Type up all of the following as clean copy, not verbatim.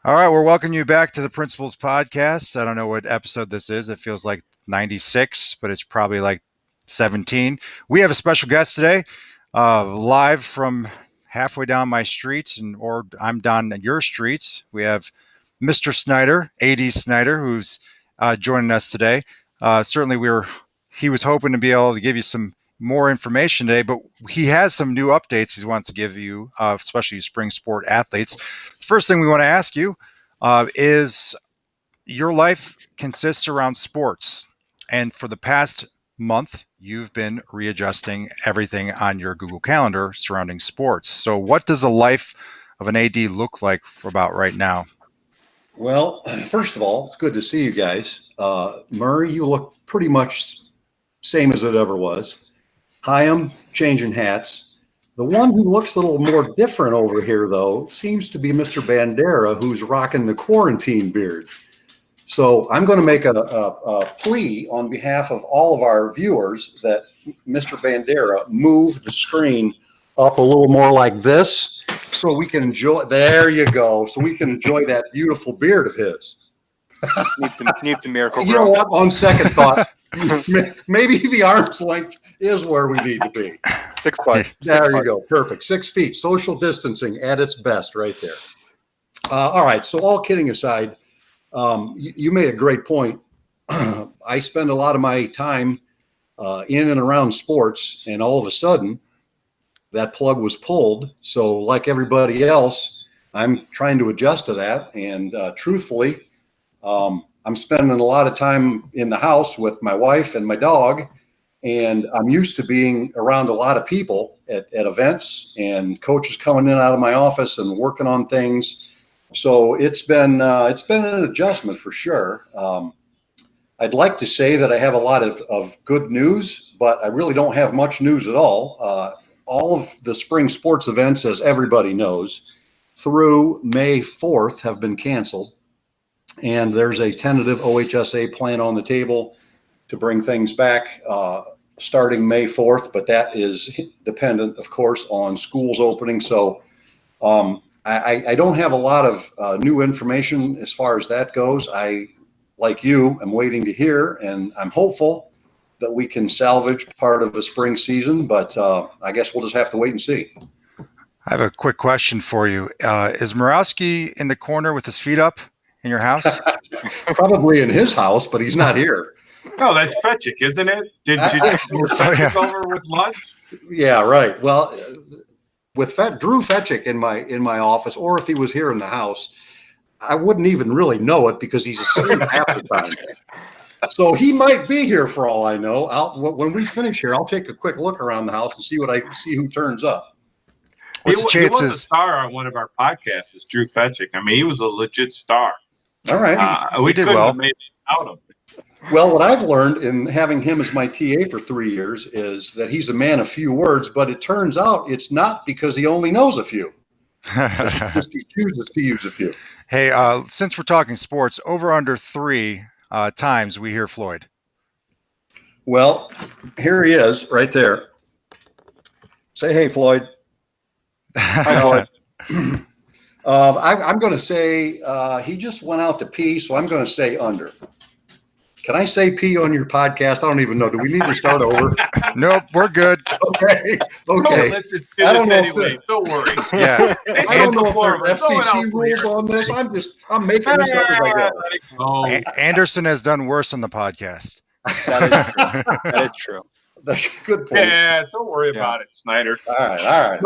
All right, we're welcoming you back to the Principals Podcast. I don't know what episode this is. It feels like 96, but it's probably like 17. We have a special guest today, live from halfway down my street, or I'm down your streets. We have Mr. Snyder, AD Snyder, who's joining us today. Certainly, he was hoping to be able to give you some more information today, but he has some new updates he wants to give you, especially spring sport athletes. First thing we want to ask you is your life consists around sports, and for the past month, you've been readjusting everything on your Google Calendar surrounding sports. So, what does the life of an AD look like about right now? Well, first of all, it's good to see you guys. Murray, you look pretty much same as it ever was. Hyam, changing hats. The one who looks a little more different over here, though, seems to be Mr. Bandera, who's rocking the quarantine beard. So I'm going to make a plea on behalf of all of our viewers that Mr. Bandera move the screen up a little more like this so we can enjoy. There you go. So we can enjoy that beautiful beard of his. Needs a miracle. You know what? On second thought, maybe the arm's length is where we need to be. 6 foot. There you go. Perfect. 6 feet. Social distancing at its best right there. All right. So all kidding aside, you made a great point. I spend a lot of my time in and around sports, and all of a sudden that plug was pulled. So like everybody else, I'm trying to adjust to that. And truthfully, I'm spending a lot of time in the house with my wife and my dog, and I'm used to being around a lot of people at events and coaches coming in and out of my office and working on things. So it's been an adjustment for sure. I'd like to say that I have a lot of good news, but I really don't have much news at all. All of the spring sports events, as everybody knows, through May 4th have been canceled. And there's a tentative OHSA plan on the table to bring things back starting May 4th, but that is dependent, of course, on schools opening. So I don't have a lot of new information as far as that goes. I, like you, am waiting to hear, and I'm hopeful that we can salvage part of the spring season, but I guess we'll just have to wait and see. I have a quick question for you. Is Morawski in the corner with his feet up in your house? Probably in his house, but he's not here. No, that's Fetchick, isn't it? Did you move Fetchick over with lunch? Yeah, right. Well, with Drew Fetchick in my office, or if he was here in the house, I wouldn't even really know it because he's asleep half the time. So he might be here for all I know. When we finish here, I'll take a quick look around the house and see who turns up. What's the chances? He was a star on one of our podcasts, is Drew Fetchick. I mean, he was a legit star. All right. We did well. Have made it out of him. Well, what I've learned in having him as my TA for 3 years is that he's a man of few words, but it turns out it's not because he only knows a few. It's just he chooses to use a few. Hey, since we're talking sports, over under 3 times we hear Floyd. Well, here he is right there. Say, hey, Floyd. Hi, Floyd. I'm going to say he just went out to pee, so I'm going to say under. Can I say pee on your podcast? I don't even know. Do we need to start over? Nope, we're good. Okay. No, listen to I don't know anyway. Don't worry. Yeah. I don't know if there are FCC rules on this. I'm making this up as I go. Anderson has done worse on the podcast. That is true. That's a good point. Yeah, don't worry about it, Snyder. All right.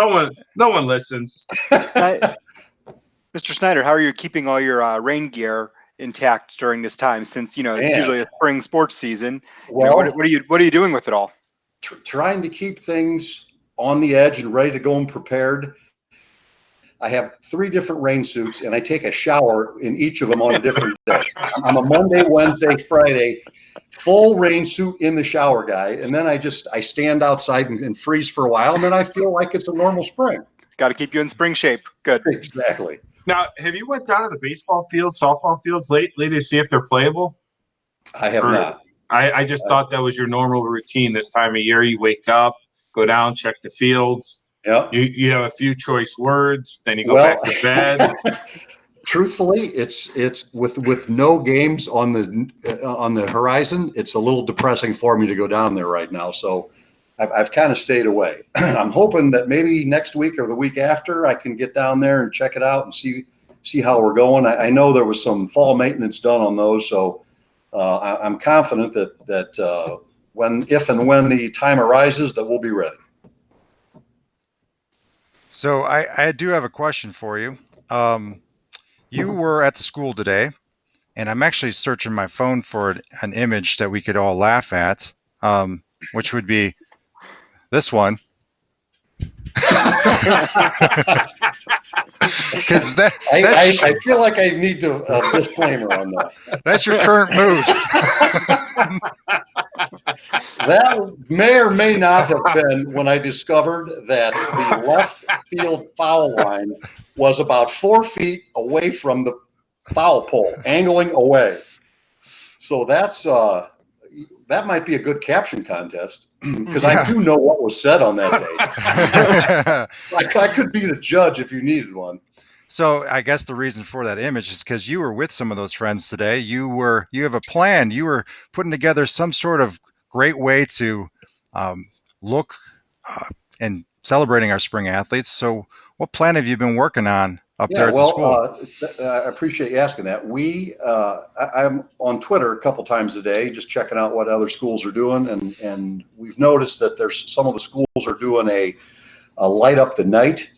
No one listens. Mr. Snyder, how are you keeping all your rain gear intact during this time? Since it's usually a spring sports season. Well, what are you doing with it all? Trying to keep things on the edge and ready to go and prepared. I have 3 different rain suits, and I take a shower in each of them on a different day. I'm a Monday, Wednesday, Friday, full rain suit in the shower guy, and then I stand outside and freeze for a while, and then I feel like it's a normal spring. Got to keep you in spring shape. Good. Exactly. Now, have you went down to the baseball fields, softball fields lately to see if they're playable? I have not. I just thought that was your normal routine this time of year. You wake up, go down, check the fields. Yeah. You have a few choice words, then you go back to bed. Truthfully, it's with no games on the horizon. It's a little depressing for me to go down there right now. So I've kind of stayed away. I'm hoping that maybe next week or the week after I can get down there and check it out and see how we're going. I know there was some fall maintenance done on those, so I'm confident that if and when the time arises, that we'll be ready. So I do have a question for you. You were at the school today, and I'm actually searching my phone for an image that we could all laugh at, which would be this one. Because I feel like I need a disclaimer on that. That's your current mood. That may or may not have been when I discovered that the left field foul line was about 4 feet away from the foul pole, angling away. So that might be a good caption contest, because I do know what was said on that day. I could be the judge if you needed one. So I guess the reason for that image is because you were with some of those friends today. You have a plan. You were putting together some sort of great way to look and celebrating our spring athletes. So what plan have you been working on up there at the school? I appreciate you asking that. I'm on Twitter a couple times a day, just checking out what other schools are doing. And we've noticed that there's some of the schools are doing a light up the night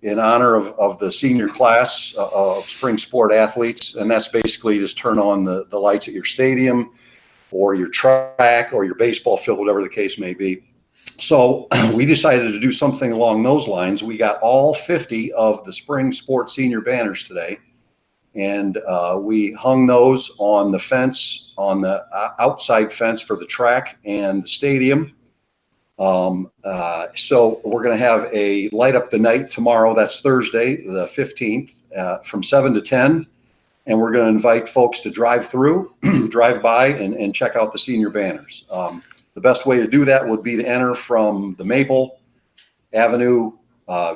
in honor of the senior class of spring sport athletes. And that's basically just turn on the lights at your stadium or your track or your baseball field, whatever the case may be. So we decided to do something along those lines. We got all 50 of the spring sport senior banners today, and we hung those on the fence, on the outside fence for the track and the stadium. So we're going to have a light up the night tomorrow. That's Thursday, the 15th, from 7 to 10. And we're going to invite folks to drive by and check out the senior banners. The best way to do that would be to enter from the Maple Avenue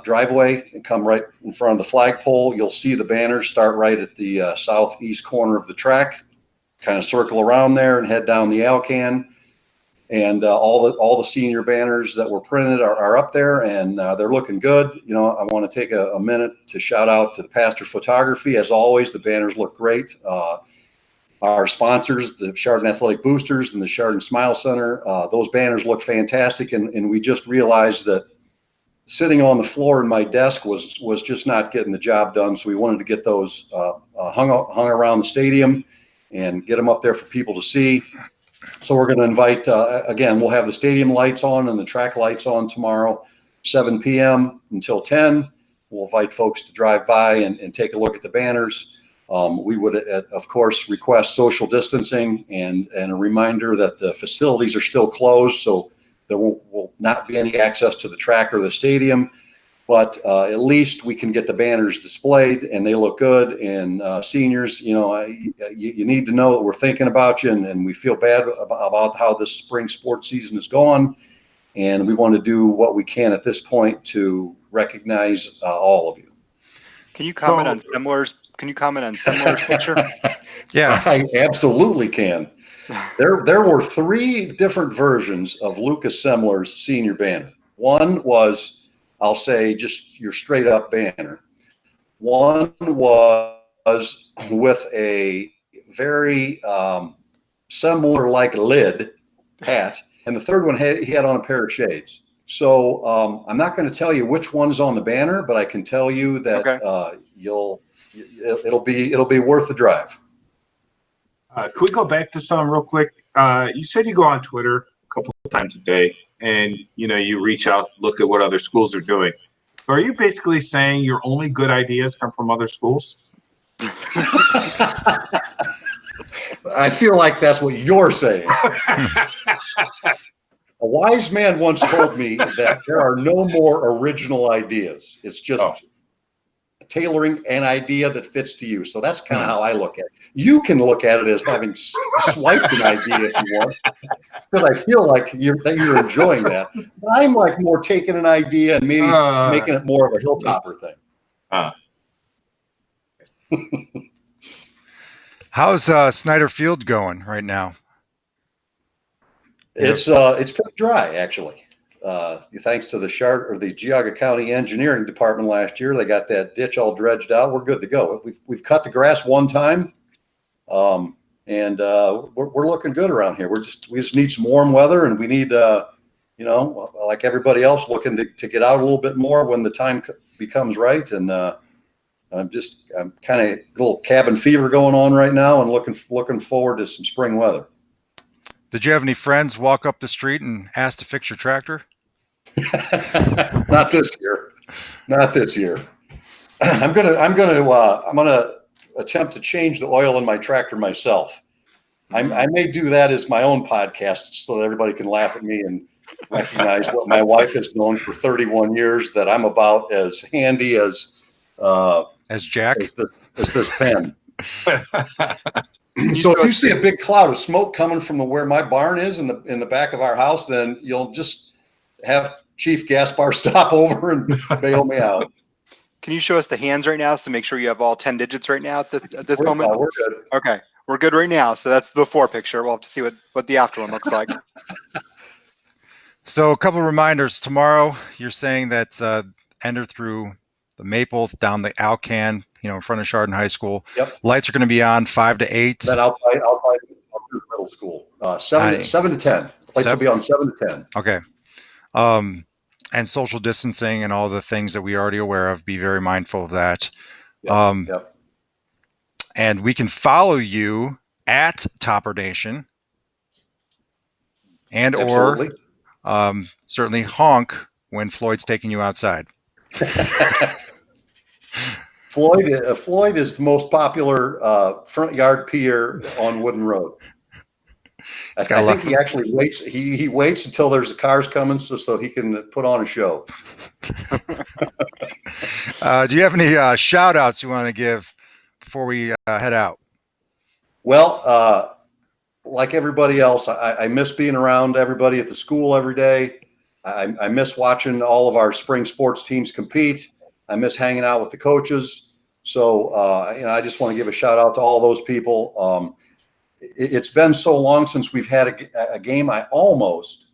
driveway and come right in front of the flagpole. You'll see the banners start right at the southeast corner of the track, kind of circle around there and head down the Alcan. And all the senior banners that were printed are up there, and they're looking good. You know, I want to take a minute to shout out to the Pastor Photography. As always, the banners look great. Our sponsors, the Chardon Athletic Boosters and the Chardon Smile Center, those banners look fantastic. And we just realized that sitting on the floor in my desk was just not getting the job done. So we wanted to get those hung around the stadium and get them up there for people to see. So we're going to invite, again, we'll have the stadium lights on and the track lights on tomorrow, 7 p.m. until 10. We'll invite folks to drive by and take a look at the banners. We would, of course, request social distancing and a reminder that the facilities are still closed, so there will not be any access to the track or the stadium. But at least we can get the banners displayed, and they look good. And seniors, you need to know that we're thinking about you, and we feel bad about how this spring sports season is going. And we want to do what we can at this point to recognize all of you. Can you comment on Semler's? Can you comment on Semler's picture? Yeah, I absolutely can. There were 3 different versions of Lucas Semler's senior banner. One was, I'll say, just your straight up banner. One was with a very Semler like lid hat, and the third one he had on a pair of shades. So I'm not going to tell you which one's on the banner, but I can tell you that it'll be worth the drive. Can we go back to something real quick? You said you go on Twitter a couple of times a day, and you reach out, look at what other schools are doing. So are you basically saying your only good ideas come from other schools? I feel like that's what you're saying. A wise man once told me that there are no more original ideas. It's just tailoring an idea that fits to you. So that's kind of how I look at it. You can look at it as having swiped an idea if you want, because I feel like you're enjoying that. But I'm like more taking an idea and maybe making it more of a hilltopper thing. How's Snyder Field going right now? It's pretty dry, actually. Thanks to the Geauga County Engineering Department last year, they got that ditch all dredged out. We're good to go. We've cut the grass one time, and we're looking good around here. We just need some warm weather, and we need like everybody else, looking to get out a little bit more when the time becomes right. And I'm kind of a little cabin fever going on right now, and looking forward to some spring weather. Did you have any friends walk up the street and ask to fix your tractor? Not this year. Not this year. I'm gonna attempt to change the oil in my tractor myself. I may do that as my own podcast so that everybody can laugh at me and recognize what my wife has known for 31 years, that I'm about as handy as Jack, as this pen. So if you see a big cloud of smoke coming from where my barn is in the back of our house, then you'll just have Chief Gaspar stop over and bail me out. Can you show us the hands right now? So make sure you have all 10 digits right now at this moment. We're good. Okay, we're good right now. So that's the before picture. We'll have to see what the after one looks like. So a couple of reminders. Tomorrow, you're saying that enter through the Maple down the Alcan, in front of Chardon High School. Yep. Lights are going to be on 5 to 8. Then I'll through middle school. 7 to 10. Lights will be on 7 to 10. Okay. And social distancing and all the things that we are already aware of. Be very mindful of that. Yep. And we can follow you at Topper Nation, and Absolutely. or certainly honk when Floyd's taking you outside. Floyd is the most popular front yard peer on Wooden Road. I think he actually waits. He waits until there's the cars coming so he can put on a show. Do you have any shout outs you want to give before we head out? Well, like everybody else, I miss being around everybody at the school every day. I miss watching all of our spring sports teams compete. I miss hanging out with the coaches. So, I just want to give a shout out to all those people. It's been so long since we've had a game. I almost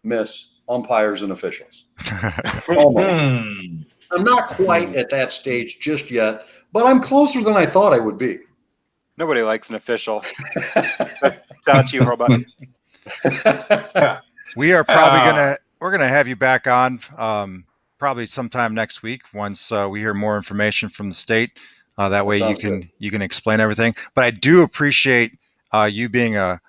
miss umpires and officials. Almost. I'm not quite at that stage just yet, but I'm closer than I thought I would be. Nobody likes an official. Shout out to you, Robot. We are probably we're gonna have you back on probably sometime next week once we hear more information from the state. That way you can explain everything. But I do appreciate you being a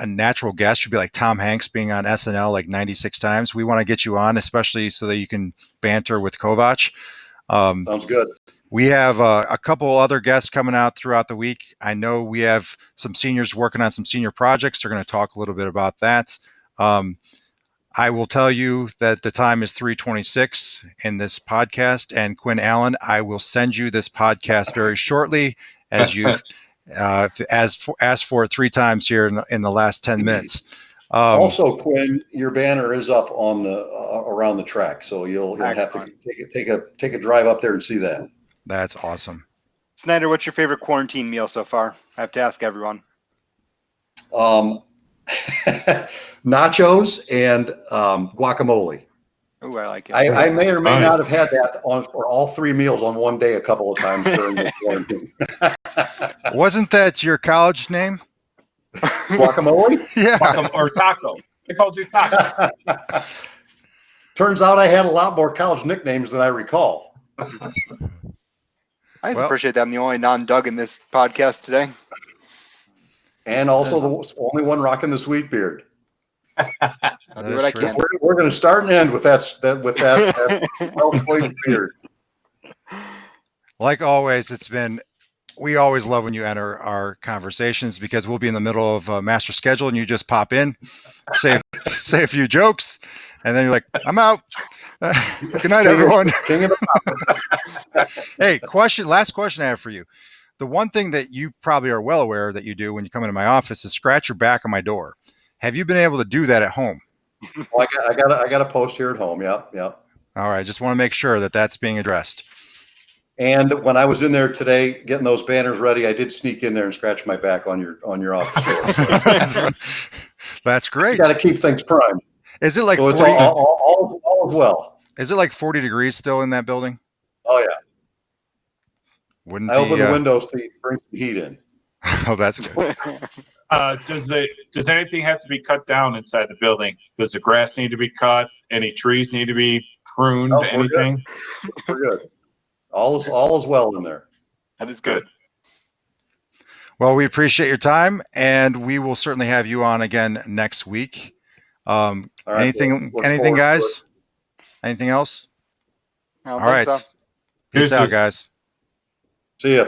natural guest. You'd be like Tom Hanks being on SNL like 96 times. We want to get you on, especially so that you can banter with Kovac. Sounds good. We have a couple other guests coming out throughout the week. I know we have some seniors working on some senior projects. They're going to talk a little bit about that. I will tell you that the time is 3:26 in this podcast. And Quinn Allen, I will send you this podcast very shortly, as you've asked for it 3 times here in the last 10 minutes. Also, Quinn, your banner is up on the around the track, so you'll have to take a drive up there and see that. That's awesome. Snyder, what's your favorite quarantine meal so far? I have to ask everyone. Nachos and guacamole. Oh, I like it. I may or may not have had that for all 3 meals on one day a couple of times during the quarantine. Wasn't that your college name? Guacamole? Yeah. Or taco. They called you taco. Turns out I had a lot more college nicknames than I recall. I just appreciate that I'm the only non-Doug in this podcast today. And also the only one rocking the sweet beard. I'll do what I can. We're going to start and end with that well-poised beard. Like always, we always love when you enter our conversations because we'll be in the middle of a master schedule and you just pop in, say a few jokes, and then you're like, I'm out. Good night, everyone. Hey, last question I have for you. The one thing that you probably are well aware that you do when you come into my office is scratch your back on my door. Have you been able to do that at home? Well, I got a post here at home. Yep. All right. Just want to make sure that that's being addressed. And when I was in there today getting those banners ready, I did sneak in there and scratch my back on your office door. So That's you great. got to keep things primed. Is it like So it's 40? all is well. Is it like 40 degrees still in that building? Oh yeah. Wouldn't I be. opened the windows to bring some heat in. Oh, that's good. Does anything have to be cut down inside the building? Does the grass need to be cut? Any trees need to be pruned? No, we're Anything? We're good. All is well in there. That is good. Well, we appreciate your time, and we will certainly have you on again next week. All right, Anything, look anything, forward to guys? Anything else? I don't All think right. so. Peace out, Deuces. guys. See ya.